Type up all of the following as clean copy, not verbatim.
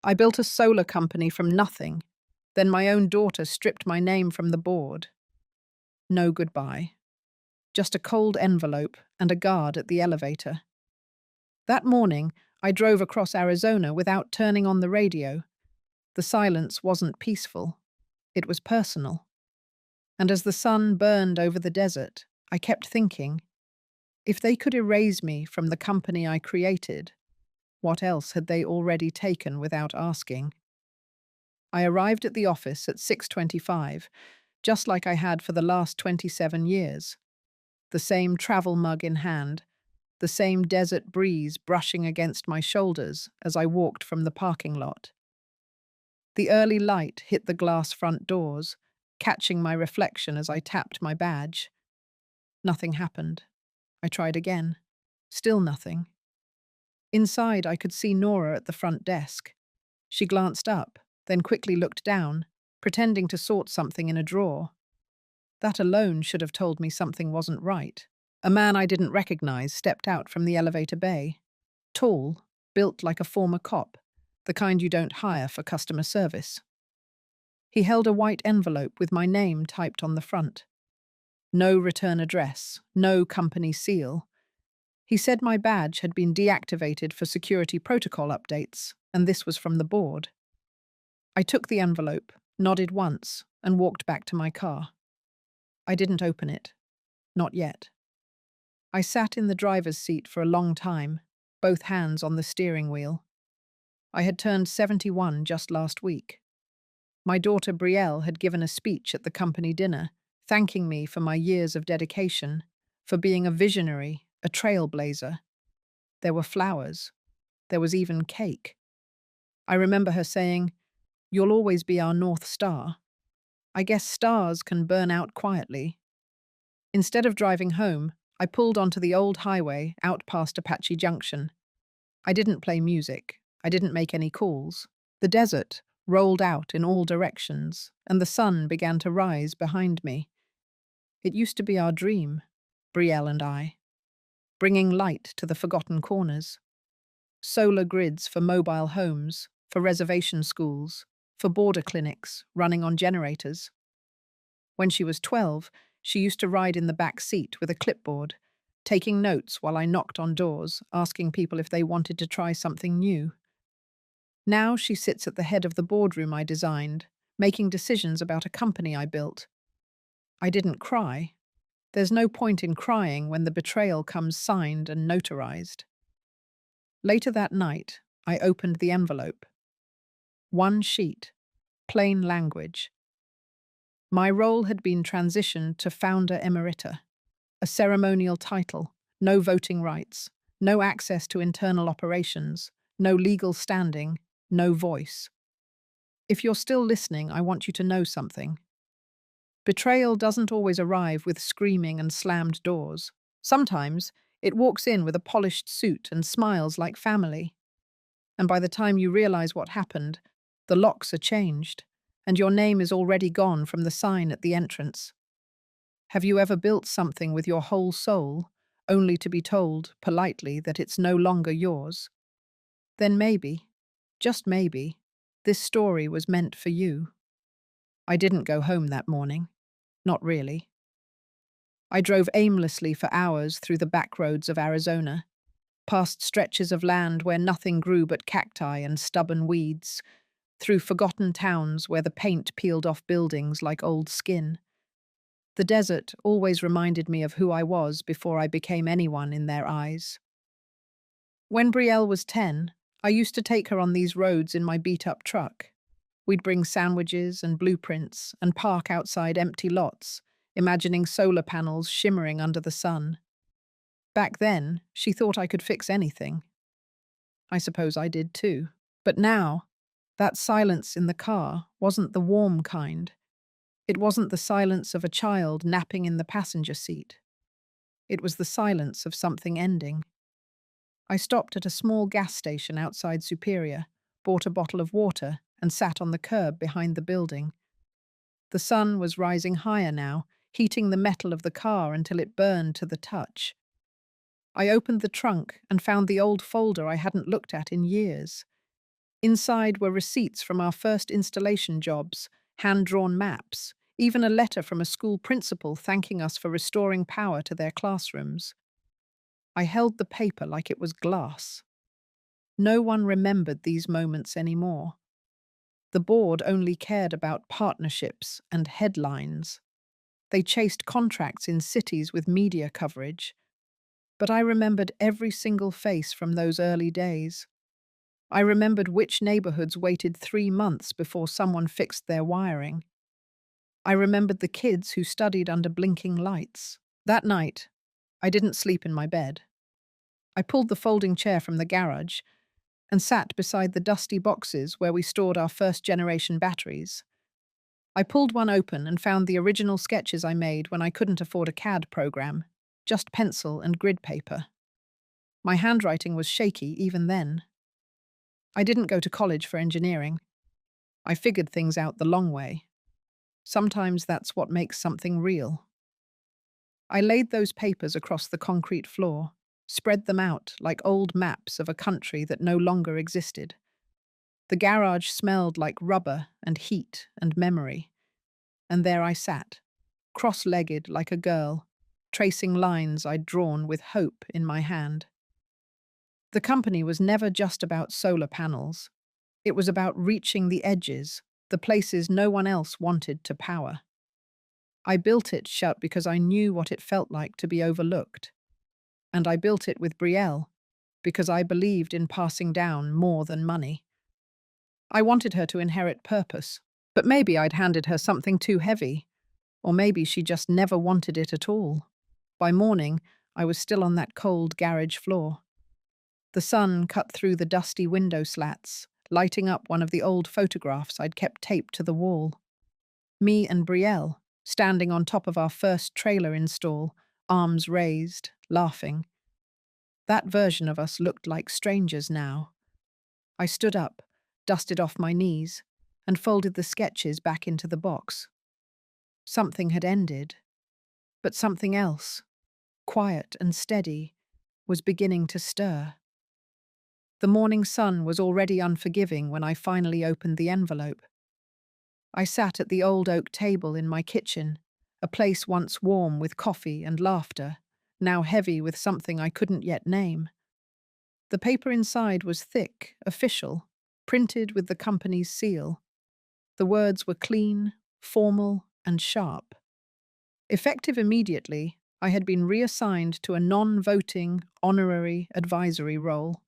I built a solar company from nothing. Then my own daughter stripped my name from the board. No goodbye. Just a cold envelope and a guard at the elevator. That morning, I drove across Arizona without turning on the radio. The silence wasn't peaceful. It was personal. And as the sun burned over the desert, I kept thinking, if they could erase me from the company I created, what else had they already taken without asking? I arrived at the office at 6:25, just like I had for the last 27 years. The same travel mug in hand, the same desert breeze brushing against my shoulders as I walked from the parking lot. The early light hit the glass front doors, catching my reflection as I tapped my badge. Nothing happened. I tried again. Still nothing. Inside, I could see Nora at the front desk. She glanced up, then quickly looked down, pretending to sort something in a drawer. That alone should have told me something wasn't right. A man I didn't recognize stepped out from the elevator bay. Tall, built like a former cop, the kind you don't hire for customer service. He held a white envelope with my name typed on the front. No return address, no company seal. He said my badge had been deactivated for security protocol updates, and this was from the board. I took the envelope, nodded once, and walked back to my car. I didn't open it. Not yet. I sat in the driver's seat for a long time, both hands on the steering wheel. I had turned 71 just last week. My daughter Brielle had given a speech at the company dinner, thanking me for my years of dedication, for being a visionary, a trailblazer. There were flowers. There was even cake. I remember her saying, "You'll always be our North Star." I guess stars can burn out quietly. Instead of driving home, I pulled onto the old highway out past Apache Junction. I didn't play music. I didn't make any calls. The desert rolled out in all directions, and the sun began to rise behind me. It used to be our dream, Brielle and I, bringing light to the forgotten corners. Solar grids for mobile homes, for reservation schools, for border clinics running on generators. When she was 12, she used to ride in the back seat with a clipboard, taking notes while I knocked on doors, asking people if they wanted to try something new. Now she sits at the head of the boardroom I designed, making decisions about a company I built. I didn't cry. There's no point in crying when the betrayal comes signed and notarized. Later that night, I opened the envelope. One sheet, plain language. My role had been transitioned to founder emerita, a ceremonial title, no voting rights, no access to internal operations, no legal standing, no voice. If you're still listening, I want you to know something. Betrayal doesn't always arrive with screaming and slammed doors. Sometimes it walks in with a polished suit and smiles like family. And by the time you realize what happened, the locks are changed, and your name is already gone from the sign at the entrance. Have you ever built something with your whole soul, only to be told, politely, that it's no longer yours? Then maybe, just maybe, this story was meant for you. I didn't go home that morning. Not really. I drove aimlessly for hours through the back roads of Arizona, past stretches of land where nothing grew but cacti and stubborn weeds, through forgotten towns where the paint peeled off buildings like old skin. The desert always reminded me of who I was before I became anyone in their eyes. When Brielle was 10, I used to take her on these roads in my beat-up truck. We'd bring sandwiches and blueprints and park outside empty lots, imagining solar panels shimmering under the sun. Back then, she thought I could fix anything. I suppose I did too. But now, that silence in the car wasn't the warm kind. It wasn't the silence of a child napping in the passenger seat. It was the silence of something ending. I stopped at a small gas station outside Superior, bought a bottle of water, and sat on the curb behind the building. The sun was rising higher now, heating the metal of the car until it burned to the touch. I opened the trunk and found the old folder I hadn't looked at in years. Inside were receipts from our first installation jobs, hand-drawn maps, even a letter from a school principal thanking us for restoring power to their classrooms. I held the paper like it was glass. No one remembered these moments anymore. The board only cared about partnerships and headlines. They chased contracts in cities with media coverage. But I remembered every single face from those early days. I remembered which neighborhoods waited 3 months before someone fixed their wiring. I remembered the kids who studied under blinking lights. That night, I didn't sleep in my bed. I pulled the folding chair from the garage and sat beside the dusty boxes where we stored our first-generation batteries. I pulled one open and found the original sketches I made when I couldn't afford a CAD program, just pencil and grid paper. My handwriting was shaky even then. I didn't go to college for engineering. I figured things out the long way. Sometimes that's what makes something real. I laid those papers across the concrete floor, spread them out like old maps of a country that no longer existed. The garage smelled like rubber and heat and memory. And there I sat, cross-legged like a girl, tracing lines I'd drawn with hope in my hand. The company was never just about solar panels. It was about reaching the edges, the places no one else wanted to power. I built it shut because I knew what it felt like to be overlooked. And I built it with Brielle because I believed in passing down more than money. I wanted her to inherit purpose, but maybe I'd handed her something too heavy, or maybe she just never wanted it at all. By morning, I was still on that cold garage floor. The sun cut through the dusty window slats, lighting up one of the old photographs I'd kept taped to the wall. Me and Brielle, standing on top of our first trailer install, arms raised, laughing. That version of us looked like strangers now. I stood up, dusted off my knees, and folded the sketches back into the box. Something had ended, but something else, quiet and steady, was beginning to stir. The morning sun was already unforgiving when I finally opened the envelope. I sat at the old oak table in my kitchen, a place once warm with coffee and laughter, now heavy with something I couldn't yet name. The paper inside was thick, official, printed with the company's seal. The words were clean, formal, and sharp. Effective immediately, I had been reassigned to a non-voting, honorary advisory role.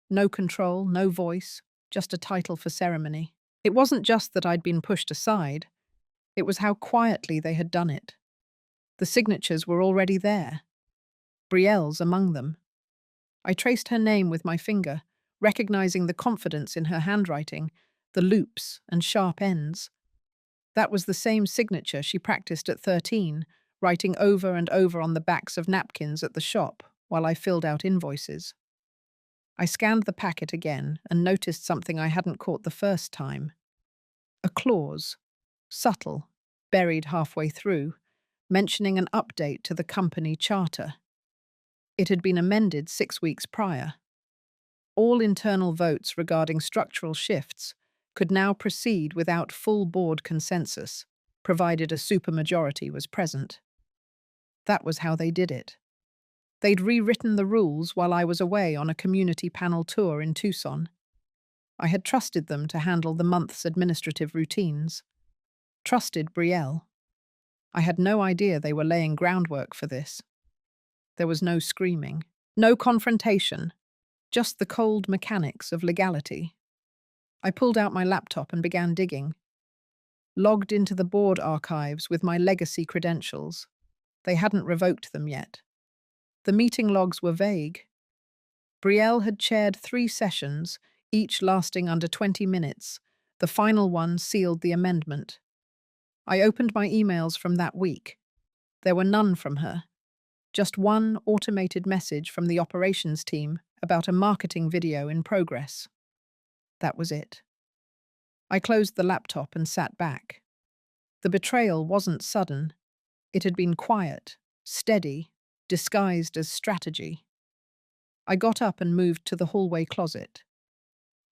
No control, no voice, just a title for ceremony. It wasn't just that I'd been pushed aside, it was how quietly they had done it. The signatures were already there. Brielle's among them. I traced her name with my finger, recognizing the confidence in her handwriting, the loops and sharp ends. That was the same signature she practiced at 13, writing over and over on the backs of napkins at the shop while I filled out invoices. I scanned the packet again and noticed something I hadn't caught the first time. A clause, subtle, buried halfway through, mentioning an update to the company charter. It had been amended 6 weeks prior. All internal votes regarding structural shifts could now proceed without full board consensus, provided a supermajority was present. That was how they did it. They'd rewritten the rules while I was away on a community panel tour in Tucson. I had trusted them to handle the month's administrative routines. Trusted Brielle. I had no idea they were laying groundwork for this. There was no screaming, no confrontation, just the cold mechanics of legality. I pulled out my laptop and began digging. Logged into the board archives with my legacy credentials. They hadn't revoked them yet. The meeting logs were vague. Brielle had chaired 3 sessions, each lasting under 20 minutes. The final one sealed the amendment. I opened my emails from that week. There were none from her. Just one automated message from the operations team about a marketing video in progress. That was it. I closed the laptop and sat back. The betrayal wasn't sudden. It had been quiet, steady, disguised as strategy. I got up and moved to the hallway closet.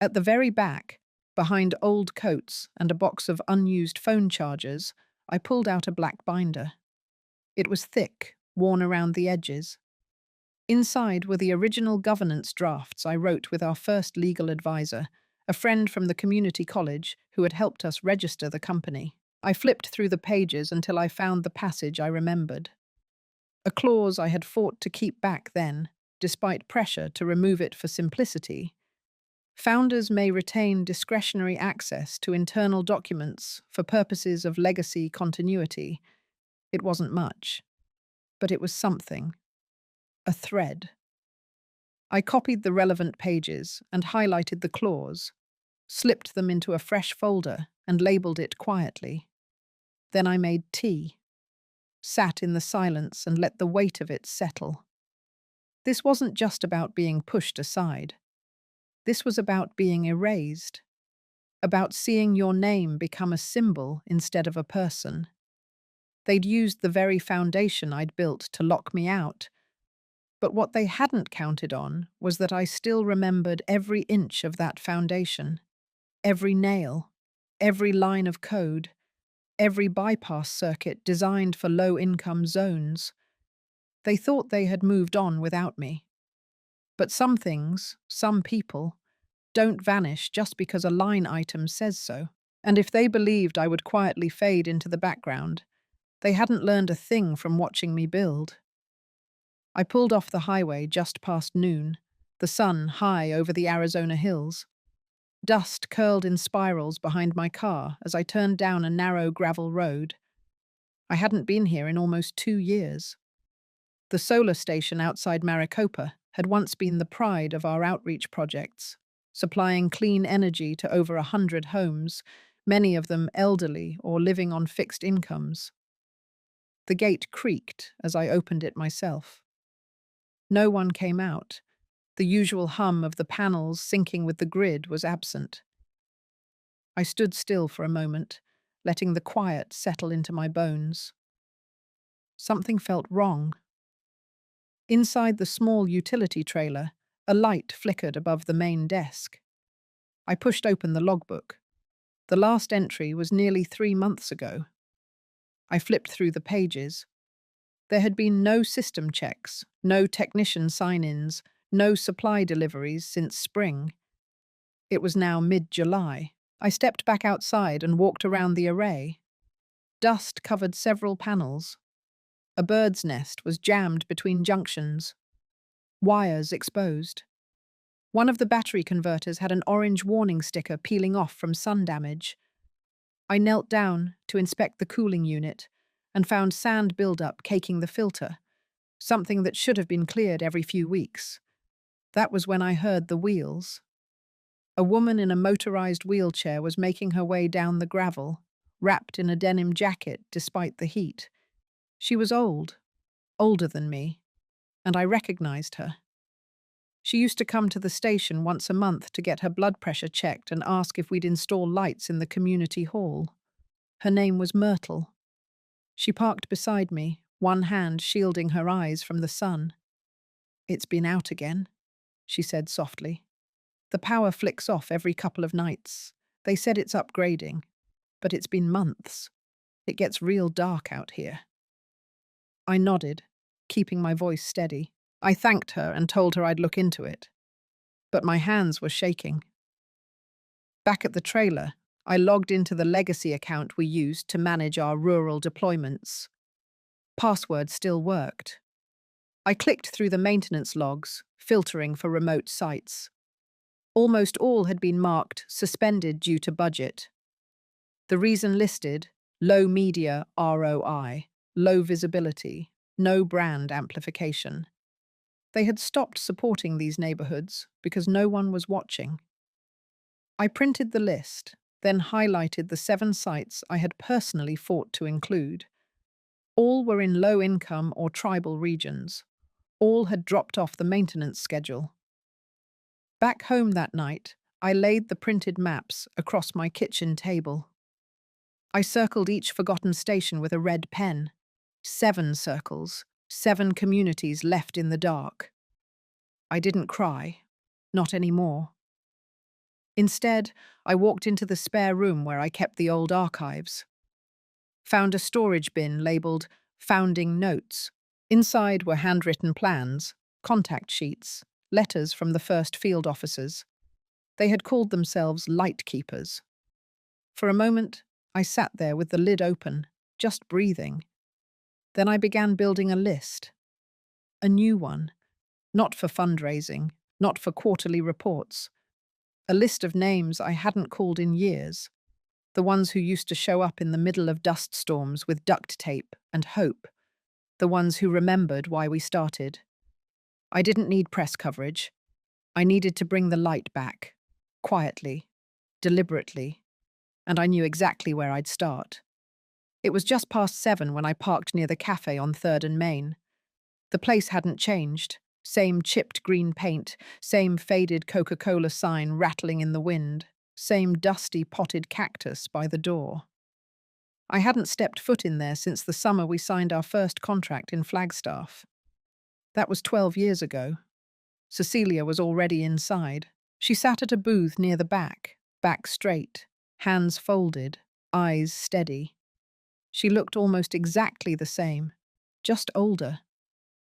At the very back, behind old coats and a box of unused phone chargers, I pulled out a black binder. It was thick, worn around the edges. Inside were the original governance drafts I wrote with our first legal advisor, a friend from the community college who had helped us register the company. I flipped through the pages until I found the passage I remembered. A clause I had fought to keep back then, despite pressure to remove it for simplicity. Founders may retain discretionary access to internal documents for purposes of legacy continuity. It wasn't much, but it was something. A thread. I copied the relevant pages and highlighted the clause, slipped them into a fresh folder and labeled it quietly. Then I made tea, sat in the silence and let the weight of it settle. This wasn't just about being pushed aside. This was about being erased, about seeing your name become a symbol instead of a person. They'd used the very foundation I'd built to lock me out, but what they hadn't counted on was that I still remembered every inch of that foundation, every nail, every line of code, every bypass circuit designed for low-income zones. They thought they had moved on without me. But some things, some people, don't vanish just because a line item says so. And if they believed I would quietly fade into the background, they hadn't learned a thing from watching me build. I pulled off the highway just past noon, the sun high over the Arizona hills. Dust curled in spirals behind my car as I turned down a narrow gravel road. I hadn't been here in almost 2 years. The solar station outside Maricopa had once been the pride of our outreach projects, supplying clean energy to over 100 homes, many of them elderly or living on fixed incomes. The gate creaked as I opened it myself. No one came out. The usual hum of the panels syncing with the grid was absent. I stood still for a moment, letting the quiet settle into my bones. Something felt wrong. Inside the small utility trailer, a light flickered above the main desk. I pushed open the logbook. The last entry was nearly 3 months ago. I flipped through the pages. There had been no system checks, no technician sign-ins, no supply deliveries since spring. It was now mid-July. I stepped back outside and walked around the array. Dust covered several panels. A bird's nest was jammed between junctions. Wires exposed. One of the battery converters had an orange warning sticker peeling off from sun damage. I knelt down to inspect the cooling unit and found sand buildup caking the filter, something that should have been cleared every few weeks. That was when I heard the wheels. A woman in a motorized wheelchair was making her way down the gravel, wrapped in a denim jacket despite the heat. She was old, older than me, and I recognized her. She used to come to the station once a month to get her blood pressure checked and ask if we'd install lights in the community hall. Her name was Myrtle. She parked beside me, one hand shielding her eyes from the sun. "It's been out again," she said softly. "The power flicks off every couple of nights. They said it's upgrading, but it's been months. It gets real dark out here." I nodded, keeping my voice steady. I thanked her and told her I'd look into it. But my hands were shaking. Back at the trailer, I logged into the legacy account we used to manage our rural deployments. Password still worked. I clicked through the maintenance logs, filtering for remote sites. Almost all had been marked suspended due to budget. The reason listed: low media ROI, low visibility, no brand amplification. They had stopped supporting these neighborhoods because no one was watching. I printed the list, then highlighted the 7 sites I had personally fought to include. All were in low-income or tribal regions. All had dropped off the maintenance schedule. Back home that night, I laid the printed maps across my kitchen table. I circled each forgotten station with a red pen. 7 circles, 7 communities left in the dark. I didn't cry. Not anymore. Instead, I walked into the spare room where I kept the old archives. Found a storage bin labeled Founding Notes. Inside were handwritten plans, contact sheets, letters from the first field officers. They had called themselves light keepers. For a moment, I sat there with the lid open, just breathing. Then I began building a list. A new one. Not for fundraising, not for quarterly reports. A list of names I hadn't called in years. The ones who used to show up in the middle of dust storms with duct tape and hope. The ones who remembered why we started. I didn't need press coverage. I needed to bring the light back. Quietly. Deliberately. And I knew exactly where I'd start. It was just past 7 when I parked near the cafe on 3rd and Main. The place hadn't changed. Same chipped green paint, same faded Coca-Cola sign rattling in the wind, same dusty potted cactus by the door. I hadn't stepped foot in there since the summer we signed our first contract in Flagstaff. That was 12 years ago. Cecilia was already inside. She sat at a booth near the back straight, hands folded, eyes steady. She looked almost exactly the same, just older.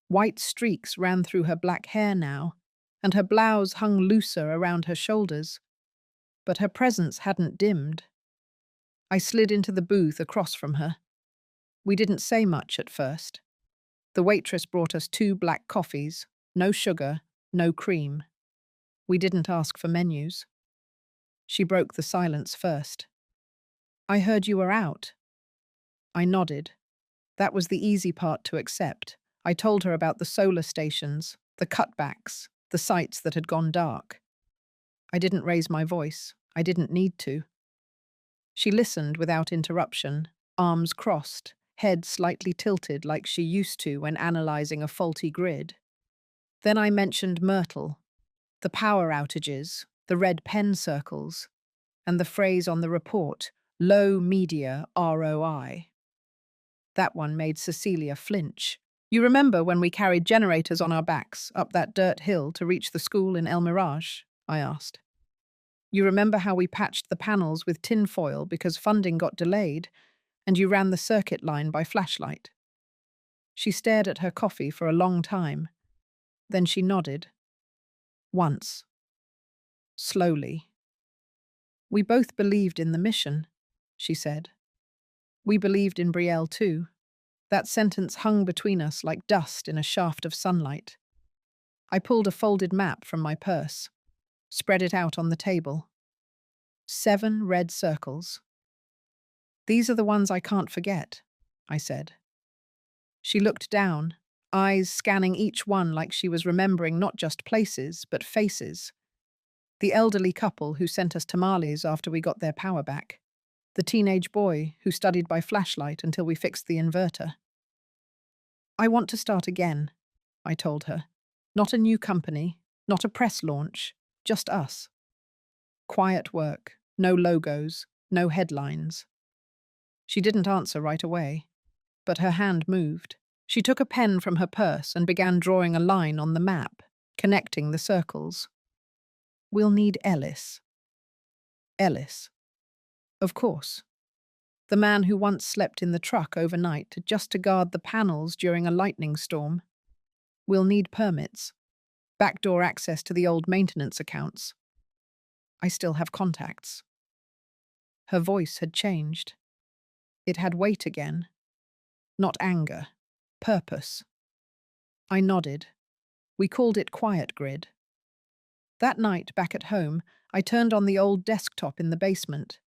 White streaks ran through her black hair now, and her blouse hung looser around her shoulders. But her presence hadn't dimmed. I slid into the booth across from her. We didn't say much at first. The waitress brought us 2 black coffees, no sugar, no cream. We didn't ask for menus. She broke the silence first. "I heard you were out." I nodded. That was the easy part to accept. I told her about the solar stations, the cutbacks, the sites that had gone dark. I didn't raise my voice. I didn't need to. She listened without interruption, arms crossed, head slightly tilted like she used to when analyzing a faulty grid. Then I mentioned Myrtle, the power outages, the red pen circles, and the phrase on the report, low media ROI. That one made Cecilia flinch. "You remember when we carried generators on our backs up that dirt hill to reach the school in El Mirage?" I asked. "You remember how we patched the panels with tin foil because funding got delayed, and you ran the circuit line by flashlight?" She stared at her coffee for a long time. Then she nodded. Once. Slowly. "We both believed in the mission," she said. "We believed in Brielle too." That sentence hung between us like dust in a shaft of sunlight. I pulled a folded map from my purse, spread it out on the table. 7 red circles. "These are the ones I can't forget," I said. She looked down, eyes scanning each one like she was remembering not just places, but faces. The elderly couple who sent us tamales after we got their power back. The teenage boy who studied by flashlight until we fixed the inverter. "I want to start again," I told her. "Not a new company, not a press launch, just us. Quiet work, no logos, no headlines." She didn't answer right away, but her hand moved. She took a pen from her purse and began drawing a line on the map, connecting the circles. "We'll need Ellis." Ellis. Of course. The man who once slept in the truck overnight just to guard the panels during a lightning storm. "We'll need permits. Backdoor access to the old maintenance accounts. I still have contacts." Her voice had changed. It had weight again. Not anger. Purpose. I nodded. We called it Quiet Grid. That night, back at home, I turned on the old desktop in the basement.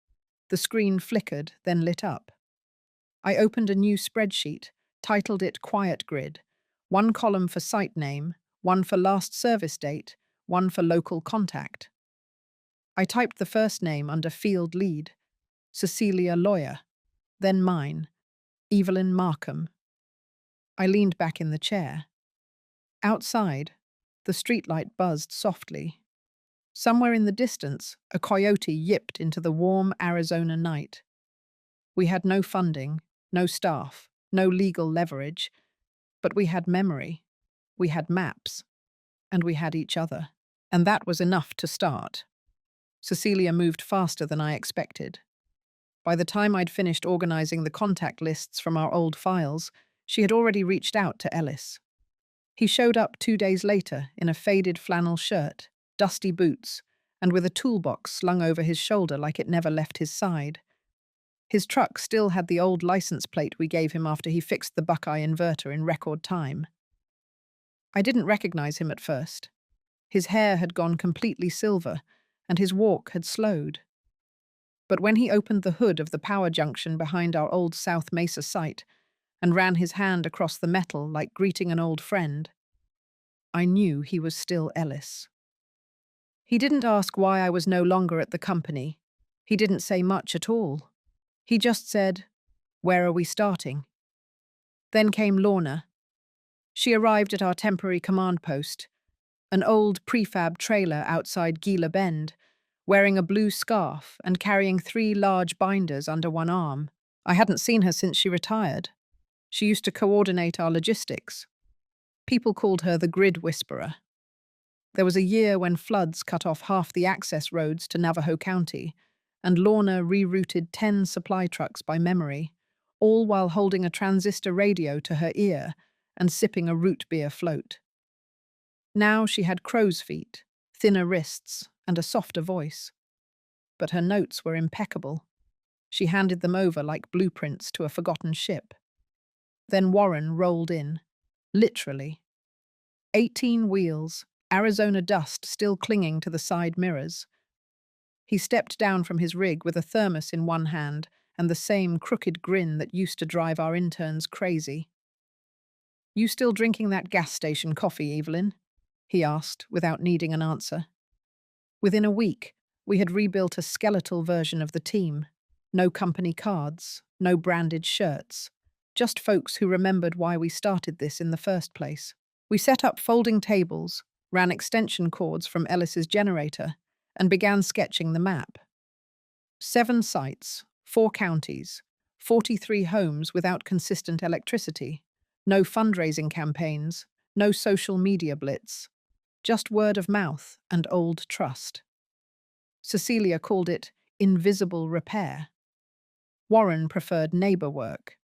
The screen flickered, then lit up. I opened a new spreadsheet, titled it Quiet Grid. 1 column for site name, 1 for last service date, 1 for local contact. I typed the first name under field lead, Cecilia Lawyer, then mine, Evelyn Markham. I leaned back in the chair. Outside, the streetlight buzzed softly. Somewhere in the distance, a coyote yipped into the warm Arizona night. We had no funding, no staff, no legal leverage, but we had memory, we had maps, and we had each other. And that was enough to start. Cecilia moved faster than I expected. By the time I'd finished organizing the contact lists from our old files, she had already reached out to Ellis. He showed up 2 days later in a faded flannel shirt, dusty boots, and with a toolbox slung over his shoulder like it never left his side. His truck still had the old license plate we gave him after he fixed the Buckeye inverter in record time. I didn't recognize him at first. His hair had gone completely silver, and his walk had slowed. But when he opened the hood of the power junction behind our old South Mesa site and ran his hand across the metal like greeting an old friend, I knew he was still Ellis. He didn't ask why I was no longer at the company. He didn't say much at all. He just said, "Where are we starting?" Then came Lorna. She arrived at our temporary command post, an old prefab trailer outside Gila Bend, wearing a blue scarf and carrying 3 large binders under one arm. I hadn't seen her since she retired. She used to coordinate our logistics. People called her the Grid Whisperer. There was a year when floods cut off half the access roads to Navajo County, and Lorna rerouted 10 supply trucks by memory, all while holding a transistor radio to her ear and sipping a root beer float. Now she had crow's feet, thinner wrists, and a softer voice. But her notes were impeccable. She handed them over like blueprints to a forgotten ship. Then Warren rolled in. Literally. 18 wheels, Arizona dust still clinging to the side mirrors. He stepped down from his rig with a thermos in one hand and the same crooked grin that used to drive our interns crazy. "You still drinking that gas station coffee, Evelyn?" he asked, without needing an answer. Within a week, we had rebuilt a skeletal version of the team. No company cards, no branded shirts, just folks who remembered why we started this in the first place. We set up folding tables, ran extension cords from Ellis's generator, and began sketching the map. 7 sites, 4 counties, 43 homes without consistent electricity, no fundraising campaigns, no social media blitz, just word of mouth and old trust. Cecilia called it invisible repair. Warren preferred neighbor work.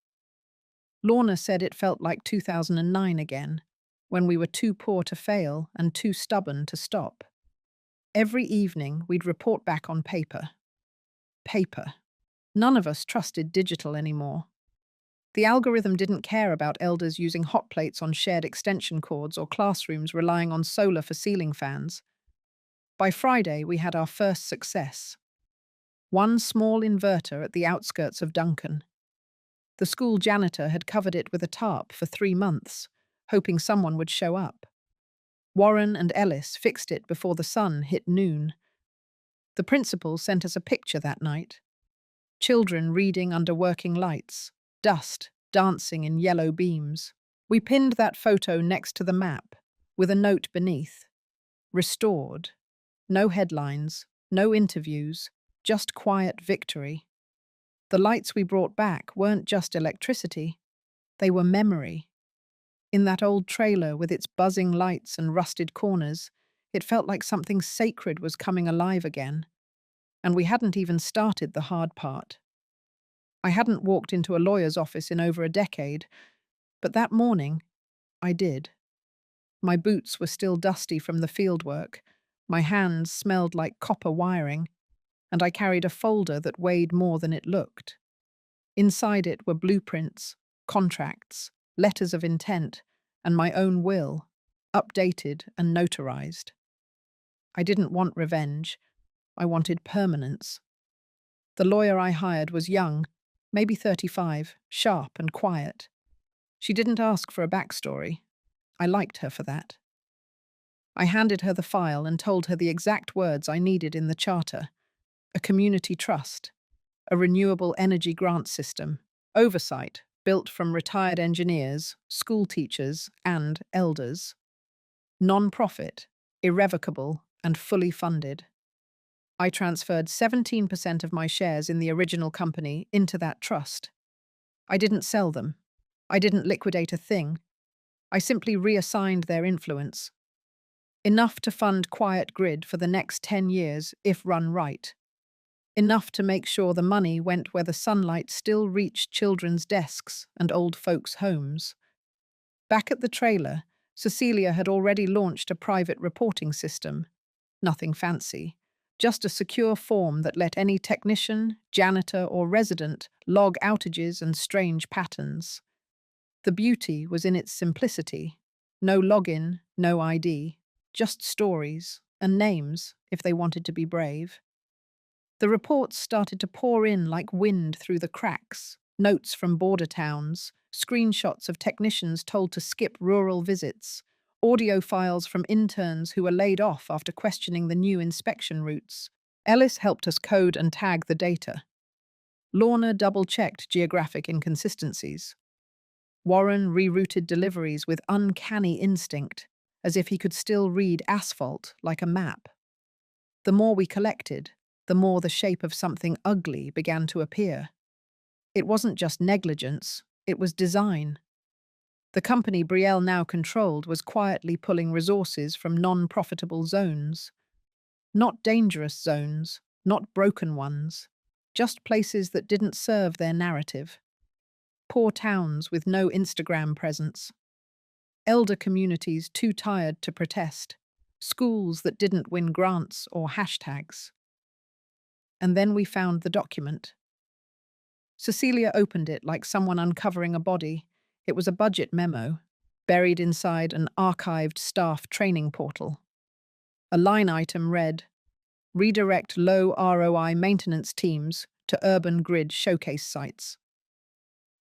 Lorna said it felt like 2009 again, when we were too poor to fail and too stubborn to stop. Every evening, we'd report back on paper. Paper. None of us trusted digital anymore. The algorithm didn't care about elders using hot plates on shared extension cords or classrooms relying on solar for ceiling fans. By Friday, we had our first success. 1 small inverter at the outskirts of Duncan. The school janitor had covered it with a tarp for 3 months, hoping someone would show up. Warren and Ellis fixed it before the sun hit noon. The principal sent us a picture that night. Children reading under working lights, dust dancing in yellow beams. We pinned that photo next to the map, with a note beneath. Restored. No headlines, no interviews, just quiet victory. The lights we brought back weren't just electricity, they were memory. In that old trailer with its buzzing lights and rusted corners, it felt like something sacred was coming alive again. And we hadn't even started the hard part. I hadn't walked into a lawyer's office in over a decade, but that morning, I did. My boots were still dusty from the fieldwork, my hands smelled like copper wiring, and I carried a folder that weighed more than it looked. Inside it were blueprints, contracts, letters of intent, and my own will, updated and notarized. I didn't want revenge. I wanted permanence. The lawyer I hired was young, maybe 35, sharp and quiet. She didn't ask for a backstory. I liked her for that. I handed her the file and told her the exact words I needed in the charter: a community trust, a renewable energy grant system, oversight built from retired engineers, school teachers, and elders, non-profit, irrevocable, and fully funded. I transferred 17% of my shares in the original company into that trust. I didn't sell them. I didn't liquidate a thing. I simply reassigned their influence. Enough to fund Quiet Grid for the next 10 years if run right. Enough to make sure the money went where the sunlight still reached children's desks and old folks' homes. Back at the trailer, Cecilia had already launched a private reporting system. Nothing fancy, just a secure form that let any technician, janitor, or resident log outages and strange patterns. The beauty was in its simplicity. No login, no ID, just stories and names if they wanted to be brave. The reports started to pour in like wind through the cracks, notes from border towns, screenshots of technicians told to skip rural visits, audio files from interns who were laid off after questioning the new inspection routes. Ellis helped us code and tag the data. Lorna double-checked geographic inconsistencies. Warren rerouted deliveries with uncanny instinct, as if he could still read asphalt like a map. The more we collected, the more the shape of something ugly began to appear. It wasn't just negligence, it was design. The company Brielle now controlled was quietly pulling resources from non-profitable zones. Not dangerous zones, not broken ones, just places that didn't serve their narrative. Poor towns with no Instagram presence. Elder communities too tired to protest. Schools that didn't win grants or hashtags. And then we found the document. Cecilia opened it like someone uncovering a body. It was a budget memo, buried inside an archived staff training portal. A line item read, "Redirect low ROI maintenance teams to urban grid showcase sites."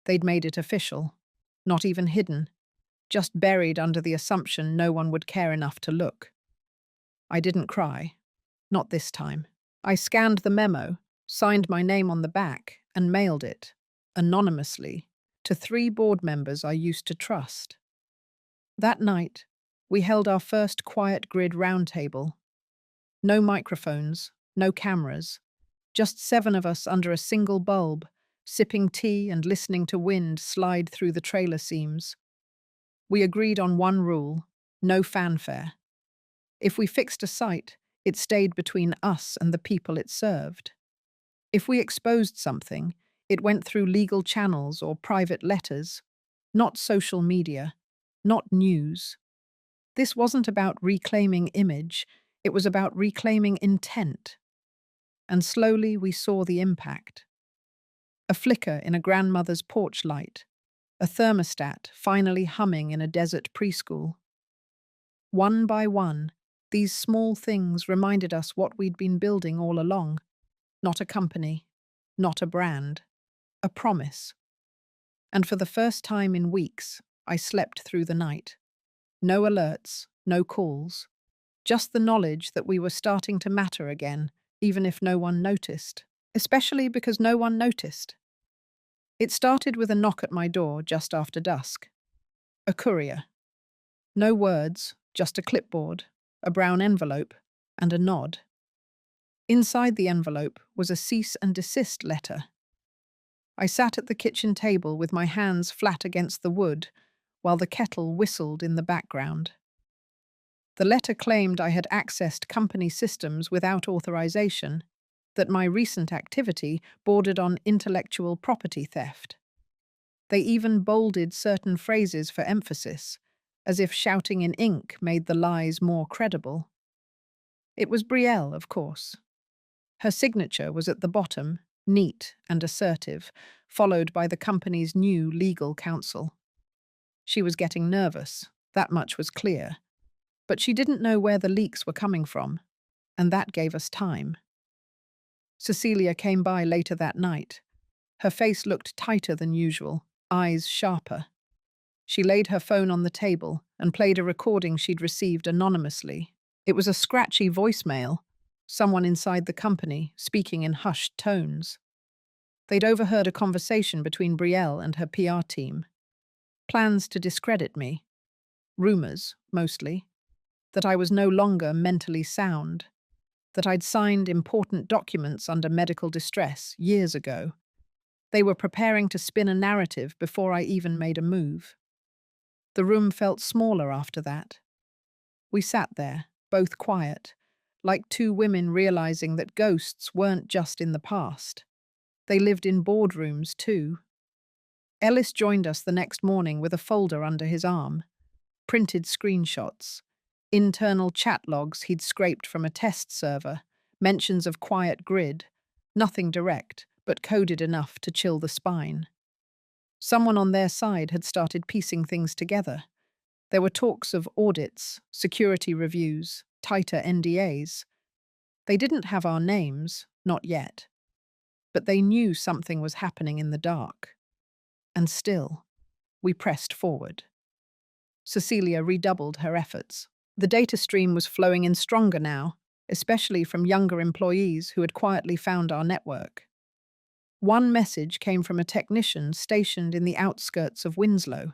They'd made it official, not even hidden, just buried under the assumption no one would care enough to look. I didn't cry. Not this time. I scanned the memo, signed my name on the back, and mailed it, anonymously, to 3 board members I used to trust. That night, we held our first Quiet Grid roundtable. No microphones, no cameras, just 7 of us under a single bulb, sipping tea and listening to wind slide through the trailer seams. We agreed on one rule: no fanfare. If we fixed a site, it stayed between us and the people it served. If we exposed something, it went through legal channels or private letters, not social media, not news. This wasn't about reclaiming image, it was about reclaiming intent. And slowly we saw the impact. A flicker in a grandmother's porch light, a thermostat finally humming in a desert preschool. One by one, these small things reminded us what we'd been building all along. Not a company, not a brand, a promise. And for the first time in weeks, I slept through the night. No alerts, no calls, just the knowledge that we were starting to matter again, even if no one noticed. Especially because no one noticed. It started with a knock at my door just after dusk. A courier. No words, just a clipboard, a brown envelope, and a nod. Inside the envelope was a cease and desist letter. I sat at the kitchen table with my hands flat against the wood, while the kettle whistled in the background. The letter claimed I had accessed company systems without authorization, that my recent activity bordered on intellectual property theft. They even bolded certain phrases for emphasis, as if shouting in ink made the lies more credible. It was Brielle, of course. Her signature was at the bottom, neat and assertive, followed by the company's new legal counsel. She was getting nervous, that much was clear. But she didn't know where the leaks were coming from, and that gave us time. Cecilia came by later that night. Her face looked tighter than usual, eyes sharper. She laid her phone on the table and played a recording she'd received anonymously. It was a scratchy voicemail, someone inside the company speaking in hushed tones. They'd overheard a conversation between Brielle and her PR team. Plans to discredit me. Rumors, mostly. That I was no longer mentally sound. That I'd signed important documents under medical distress years ago. They were preparing to spin a narrative before I even made a move. The room felt smaller after that. We sat there, both quiet, like two women realizing that ghosts weren't just in the past. They lived in boardrooms too. Ellis joined us the next morning with a folder under his arm. Printed screenshots, internal chat logs he'd scraped from a test server, mentions of quiet grid, nothing direct, but coded enough to chill the spine. Someone on their side had started piecing things together. There were talks of audits, security reviews, tighter NDAs. They didn't have our names, not yet, but they knew something was happening in the dark. And still, we pressed forward. Cecilia redoubled her efforts. The data stream was flowing in stronger now, especially from younger employees who had quietly found our network. One message came from a technician stationed in the outskirts of Winslow.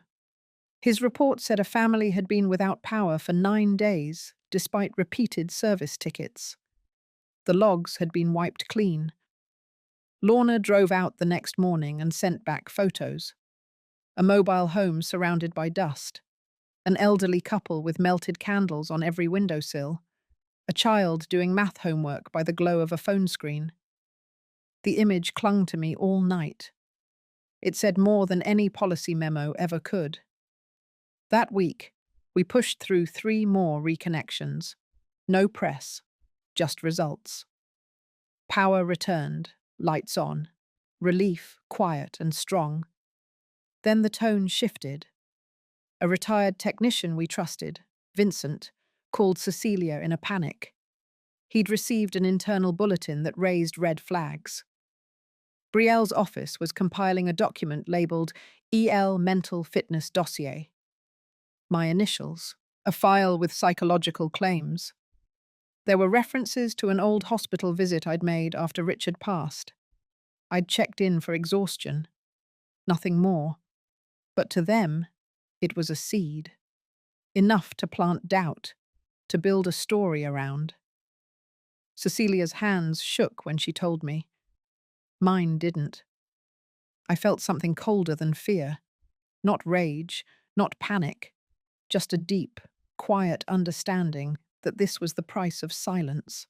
His report said a family had been without power for 9 days, despite repeated service tickets. The logs had been wiped clean. Lorna drove out the next morning and sent back photos. A mobile home surrounded by dust. An elderly couple with melted candles on every windowsill. A child doing math homework by the glow of a phone screen. The image clung to me all night. It said more than any policy memo ever could. That week, we pushed through 3 more reconnections. No press, just results. Power returned, lights on. Relief, quiet and strong. Then the tone shifted. A retired technician we trusted, Vincent, called Cecilia in a panic. He'd received an internal bulletin that raised red flags. Brielle's office was compiling a document labeled EL Mental Fitness Dossier. My initials, a file with psychological claims. There were references to an old hospital visit I'd made after Richard passed. I'd checked in for exhaustion. Nothing more. But to them, it was a seed. Enough to plant doubt, to build a story around. Cecilia's hands shook when she told me. Mine didn't. I felt something colder than fear. Not rage, not panic. Just a deep, quiet understanding that this was the price of silence.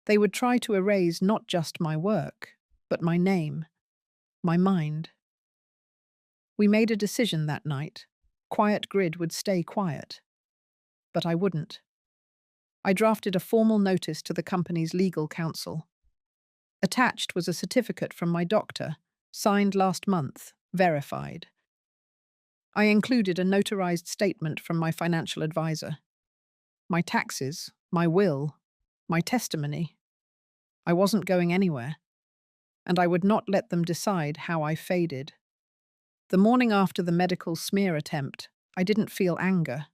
They would try to erase not just my work, but my name, my mind. We made a decision that night. Quiet Grid would stay quiet. But I wouldn't. I drafted a formal notice to the company's legal counsel. Attached was a certificate from my doctor, signed last month, verified. I included a notarized statement from my financial advisor. My taxes, my will, my testimony. I wasn't going anywhere, and I would not let them decide how I faded. The morning after the medical smear attempt, I didn't feel anger.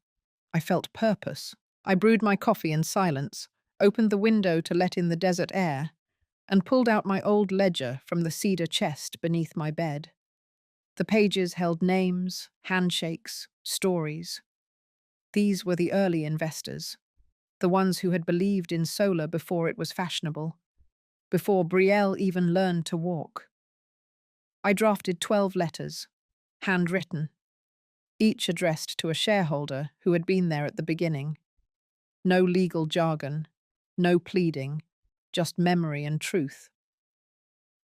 I felt purpose. I brewed my coffee in silence, opened the window to let in the desert air, and pulled out my old ledger from the cedar chest beneath my bed. The pages held names, handshakes, stories. These were the early investors, the ones who had believed in solar before it was fashionable, before Brielle even learned to walk. I drafted 12 letters, handwritten, each addressed to a shareholder who had been there at the beginning. No legal jargon, no pleading, just memory and truth.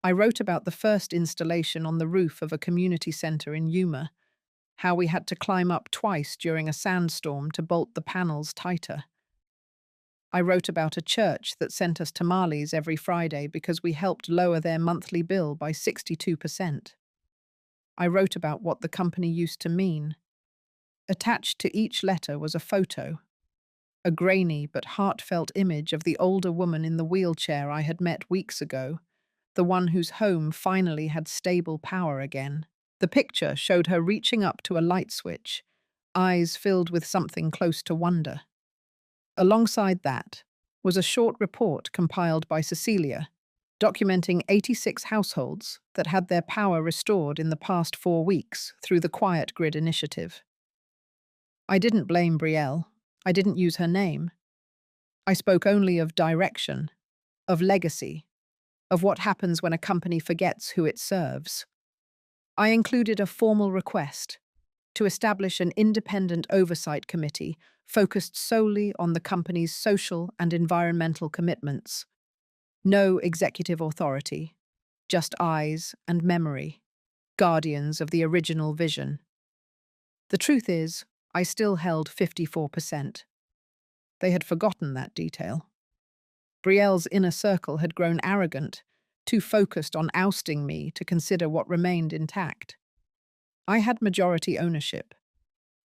I wrote about the first installation on the roof of a community centre in Yuma, how we had to climb up twice during a sandstorm to bolt the panels tighter. I wrote about a church that sent us tamales every Friday because we helped lower their monthly bill by 62%. I wrote about what the company used to mean. Attached to each letter was a photo, a grainy but heartfelt image of the older woman in the wheelchair I had met weeks ago, the one whose home finally had stable power again. The picture showed her reaching up to a light switch, eyes filled with something close to wonder. Alongside that was a short report compiled by Cecilia, documenting 86 households that had their power restored in the past 4 weeks through the Quiet Grid initiative. I didn't blame Brielle. I didn't use her name. I spoke only of direction, of legacy, of what happens when a company forgets who it serves. I included a formal request, to establish an independent oversight committee focused solely on the company's social and environmental commitments. No executive authority, just eyes and memory, guardians of the original vision. The truth is, I still held 54%. They had forgotten that detail. Brielle's inner circle had grown arrogant, too focused on ousting me to consider what remained intact. I had majority ownership.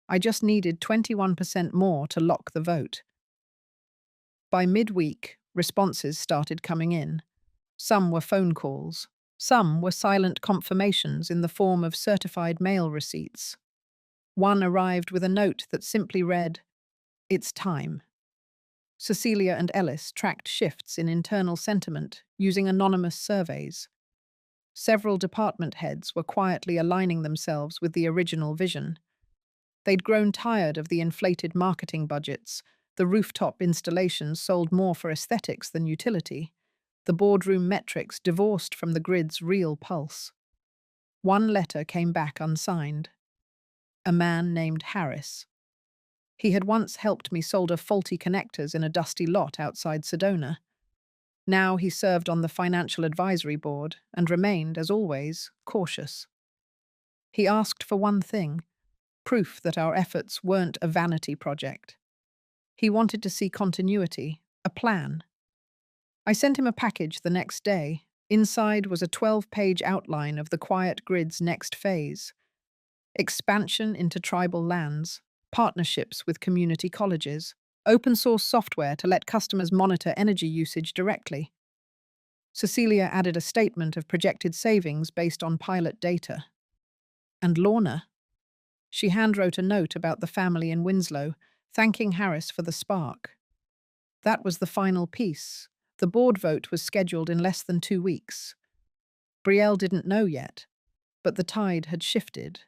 I just needed 21% more to lock the vote. By midweek, responses started coming in. Some were phone calls. Some were silent confirmations in the form of certified mail receipts. One arrived with a note that simply read, "It's time." Cecilia and Ellis tracked shifts in internal sentiment using anonymous surveys. Several department heads were quietly aligning themselves with the original vision. They'd grown tired of the inflated marketing budgets. The rooftop installations sold more for aesthetics than utility. The boardroom metrics divorced from the grid's real pulse. One letter came back unsigned. A man named Harris. He had once helped me solder faulty connectors in a dusty lot outside Sedona. Now he served on the financial advisory board and remained, as always, cautious. He asked for one thing: proof that our efforts weren't a vanity project. He wanted to see continuity, a plan. I sent him a package the next day. Inside was a 12-page outline of the quiet grid's next phase: expansion into tribal lands, partnerships with community colleges, open-source software to let customers monitor energy usage directly. Cecilia added a statement of projected savings based on pilot data. And Lorna? She handwrote a note about the family in Winslow, thanking Harris for the spark. That was the final piece. The board vote was scheduled in less than 2 weeks. Brielle didn't know yet, but the tide had shifted.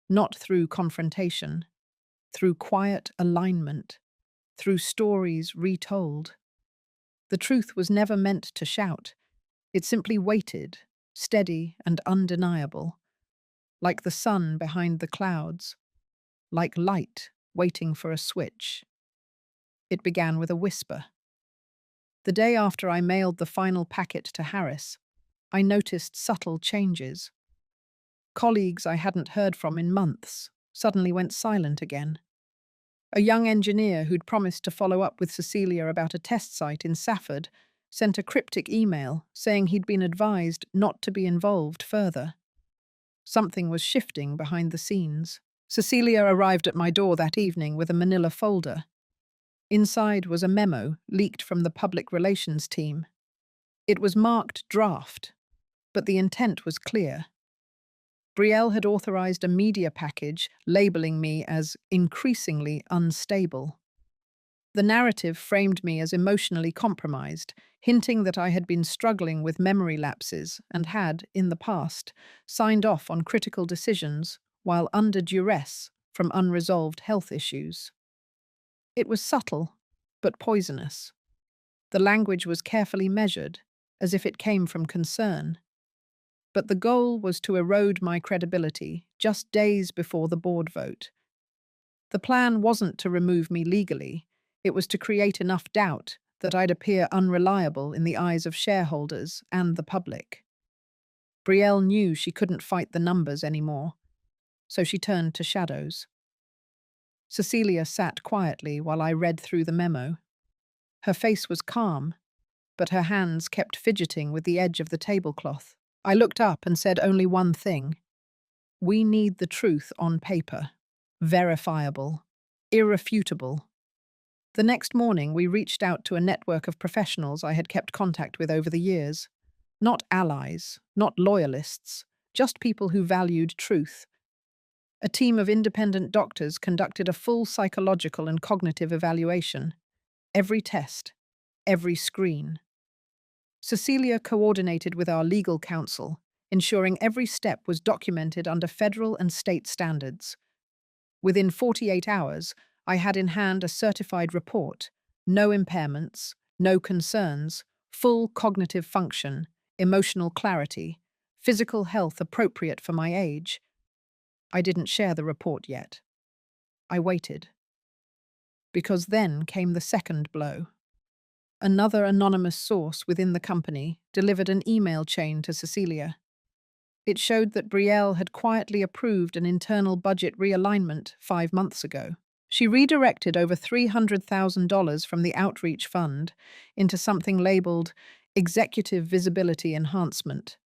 Not through confrontation, through quiet alignment, through stories retold. The truth was never meant to shout. It simply waited, steady and undeniable, like the sun behind the clouds, like light waiting for a switch. It began with a whisper. The day after I mailed the final packet to Harris, I noticed subtle changes. Colleagues I hadn't heard from in months suddenly went silent again. A young engineer who'd promised to follow up with Cecilia about a test site in Safford sent a cryptic email saying he'd been advised not to be involved further. Something was shifting behind the scenes. Cecilia arrived at my door that evening with a manila folder. Inside was a memo leaked from the public relations team. It was marked draft, but the intent was clear. Brielle had authorized a media package labeling me as increasingly unstable. The narrative framed me as emotionally compromised, hinting that I had been struggling with memory lapses and had, in the past, signed off on critical decisions while under duress from unresolved health issues. It was subtle, but poisonous. The language was carefully measured, as if it came from concern. But the goal was to erode my credibility just days before the board vote. The plan wasn't to remove me legally. It was to create enough doubt that I'd appear unreliable in the eyes of shareholders and the public. Brielle knew she couldn't fight the numbers anymore, so she turned to shadows. Cecilia sat quietly while I read through the memo. Her face was calm, but her hands kept fidgeting with the edge of the tablecloth. I looked up and said only one thing. We need the truth on paper. Verifiable. Irrefutable. The next morning, we reached out to a network of professionals I had kept contact with over the years. Not allies, not loyalists, just people who valued truth. A team of independent doctors conducted a full psychological and cognitive evaluation. Every test, every screen. Cecilia coordinated with our legal counsel, ensuring every step was documented under federal and state standards. Within 48 hours, I had in hand a certified report: no impairments, no concerns, full cognitive function, emotional clarity, physical health appropriate for my age. I didn't share the report yet. I waited. Because then came the second blow. Another anonymous source within the company delivered an email chain to Cecilia. It showed that Brielle had quietly approved an internal budget realignment 5 months ago. She redirected over $300,000 from the outreach fund into something labeled Executive Visibility Enhancement,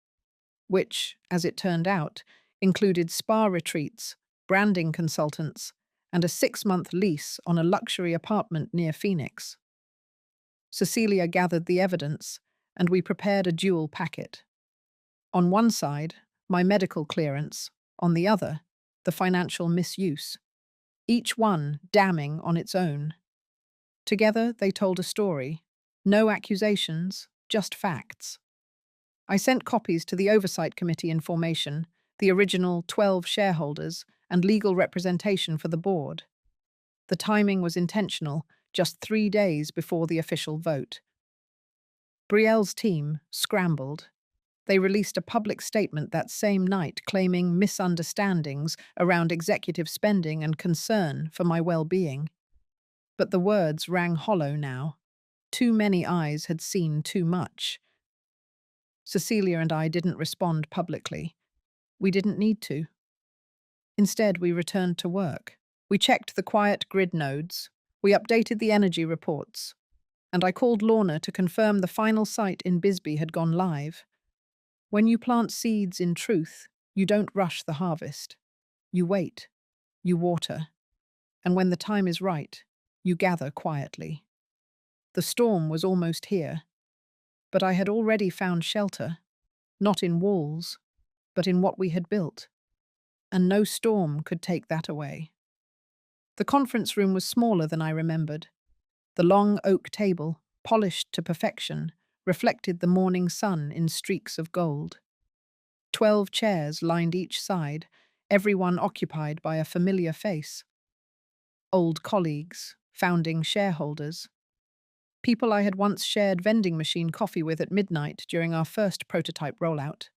which, as it turned out, included spa retreats, branding consultants, and a 6-month lease on a luxury apartment near Phoenix. Cecilia gathered the evidence, and we prepared a dual packet. On one side, my medical clearance, on the other, the financial misuse, each one damning on its own. Together, they told a story. No accusations, just facts. I sent copies to the Oversight Committee in formation, the original 12 shareholders, and legal representation for the board. The timing was intentional, just 3 days before the official vote. Brielle's team scrambled. They released a public statement that same night claiming misunderstandings around executive spending and concern for my well-being. But the words rang hollow now. Too many eyes had seen too much. Cecilia and I didn't respond publicly. We didn't need to. Instead, we returned to work. We checked the quiet grid nodes. We updated the energy reports. And I called Lorna to confirm the final site in Bisbee had gone live. When you plant seeds in truth, you don't rush the harvest. You wait. You water. And when the time is right, you gather quietly. The storm was almost here, but I had already found shelter, not in walls, but in what we had built, and no storm could take that away. The conference room was smaller than I remembered. The long oak table, polished to perfection, reflected the morning sun in streaks of gold. 12 chairs lined each side, everyone occupied by a familiar face. Old colleagues, founding shareholders, people I had once shared vending machine coffee with at midnight during our first prototype rollout.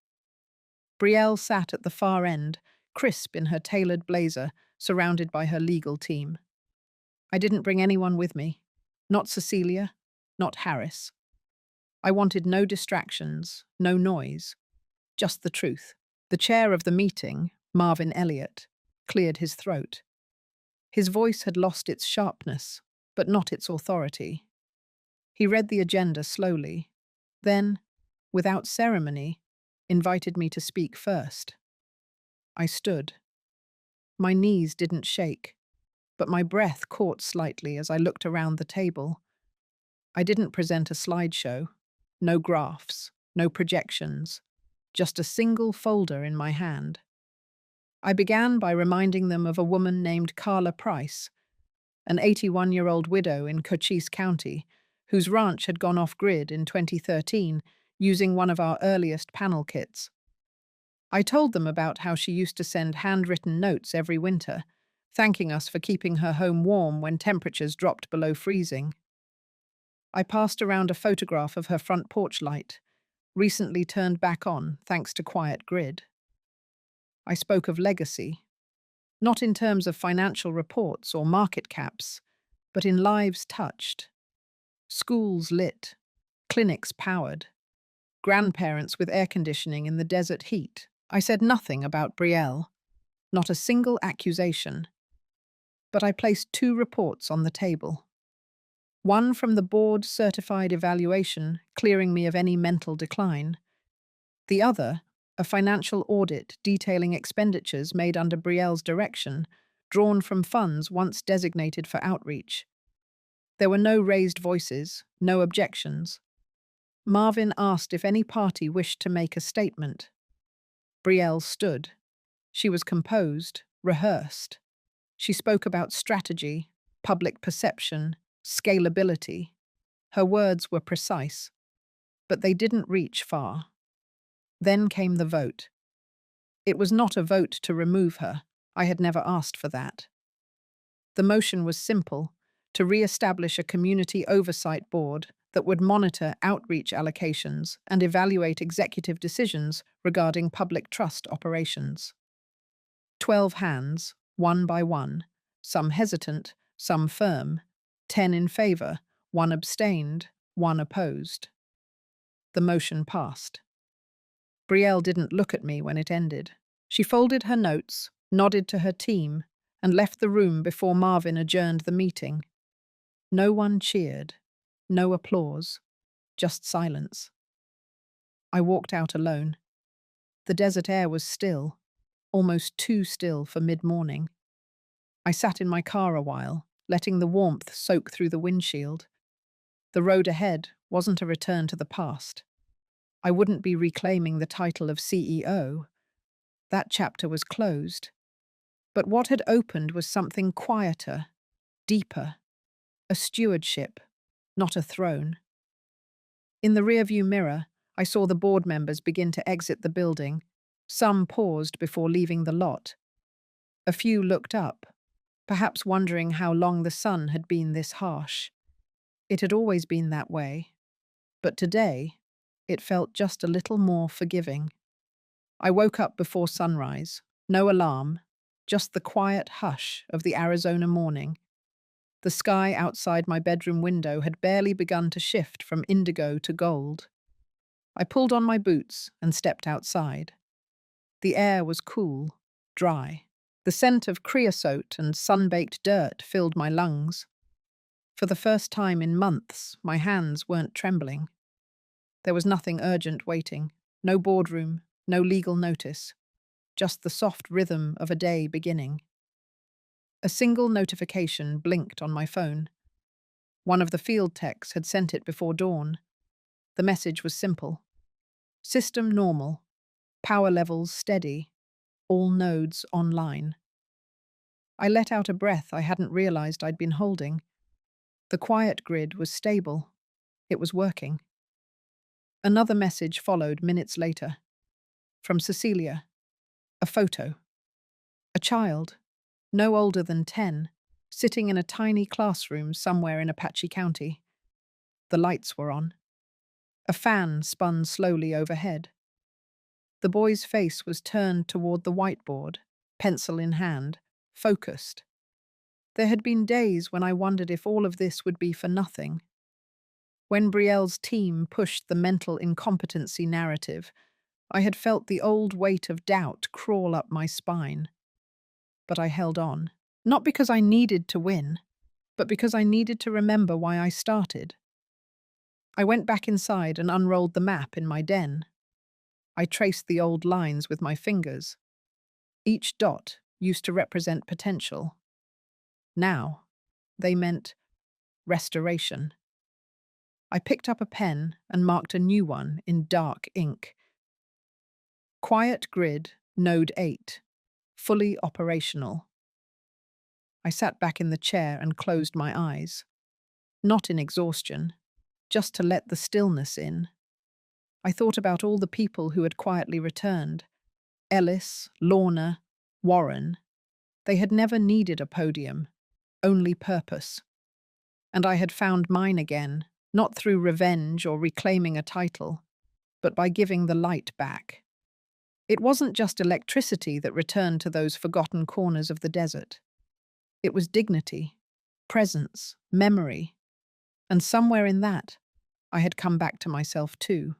Brielle sat at the far end, crisp in her tailored blazer, surrounded by her legal team. I didn't bring anyone with me. Not Cecilia, not Harris. I wanted no distractions, no noise, just the truth. The chair of the meeting, Marvin Elliott, cleared his throat. His voice had lost its sharpness, but not its authority. He read the agenda slowly, then, without ceremony, invited me to speak first. I stood. My knees didn't shake, but my breath caught slightly as I looked around the table. I didn't present a slideshow, no graphs, no projections, just a single folder in my hand. I began by reminding them of a woman named Carla Price, an 81-year-old widow in Cochise County, whose ranch had gone off-grid in 2013 using one of our earliest panel kits. I told them about how she used to send handwritten notes every winter, thanking us for keeping her home warm when temperatures dropped below freezing. I passed around a photograph of her front porch light, recently turned back on thanks to quiet grid. I spoke of legacy, not in terms of financial reports or market caps, but in lives touched. Schools lit, clinics powered, grandparents with air conditioning in the desert heat. I said nothing about Brielle, not a single accusation. But I placed 2 reports on the table. One from the board-certified evaluation, clearing me of any mental decline. The other, a financial audit detailing expenditures made under Brielle's direction, drawn from funds once designated for outreach. There were no raised voices, no objections. Marvin asked if any party wished to make a statement. Brielle stood. She was composed, rehearsed. She spoke about strategy, public perception, scalability. Her words were precise, but they didn't reach far. Then came the vote. It was not a vote to remove her. I had never asked for that. The motion was simple: to re-establish a community oversight board that would monitor outreach allocations and evaluate executive decisions regarding public trust operations. 12 hands, one by one, some hesitant, some firm, 10 in favor, one abstained, one opposed. The motion passed. Brielle didn't look at me when it ended. She folded her notes, nodded to her team, and left the room before Marvin adjourned the meeting. No one cheered, no applause, just silence. I walked out alone. The desert air was still, almost too still for mid-morning. I sat in my car a while, letting the warmth soak through the windshield. The road ahead wasn't a return to the past. I wouldn't be reclaiming the title of CEO. That chapter was closed. But what had opened was something quieter, deeper, a stewardship, not a throne. In the rearview mirror, I saw the board members begin to exit the building. Some paused before leaving the lot. A few looked up, perhaps wondering how long the sun had been this harsh. It had always been that way, but today it felt just a little more forgiving. I woke up before sunrise, no alarm, just the quiet hush of the Arizona morning. The sky outside my bedroom window had barely begun to shift from indigo to gold. I pulled on my boots and stepped outside. The air was cool, dry. The scent of creosote and sun-baked dirt filled my lungs. For the first time in months, my hands weren't trembling. There was nothing urgent waiting, no boardroom, no legal notice, just the soft rhythm of a day beginning. A single notification blinked on my phone. One of the field techs had sent it before dawn. The message was simple. System normal. Power levels steady. All nodes online. I let out a breath I hadn't realized I'd been holding. The quiet grid was stable. It was working. Another message followed minutes later. From Cecilia. A photo. A child, no older than 10, sitting in a tiny classroom somewhere in Apache County. The lights were on. A fan spun slowly overhead. The boy's face was turned toward the whiteboard, pencil in hand, focused. There had been days when I wondered if all of this would be for nothing. When Brielle's team pushed the mental incompetency narrative, I had felt the old weight of doubt crawl up my spine. But I held on, not because I needed to win, but because I needed to remember why I started. I went back inside and unrolled the map in my den. I traced the old lines with my fingers. Each dot used to represent potential. Now, they meant restoration. I picked up a pen and marked a new one in dark ink. Quiet grid, node 8, fully operational. I sat back in the chair and closed my eyes. Not in exhaustion, just to let the stillness in. I thought about all the people who had quietly returned. Ellis, Lorna, Warren. They had never needed a podium, only purpose. And I had found mine again, not through revenge or reclaiming a title, but by giving the light back. It wasn't just electricity that returned to those forgotten corners of the desert. It was dignity, presence, memory. And somewhere in that, I had come back to myself too.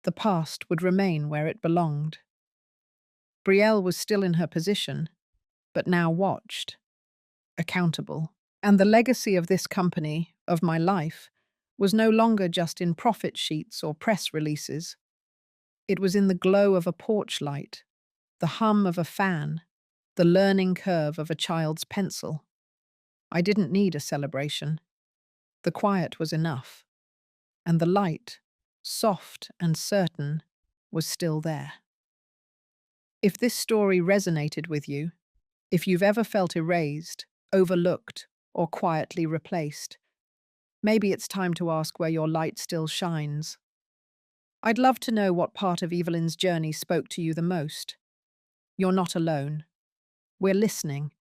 The past would remain where it belonged. Brielle was still in her position, but now watched, accountable. And the legacy of this company, of my life, was no longer just in profit sheets or press releases. It was in the glow of a porch light, the hum of a fan, the learning curve of a child's pencil. I didn't need a celebration. The quiet was enough. And the light, soft and certain, was still there. If this story resonated with you, if you've ever felt erased, overlooked, or quietly replaced, maybe it's time to ask where your light still shines. I'd love to know what part of Evelyn's journey spoke to you the most. You're not alone. We're listening.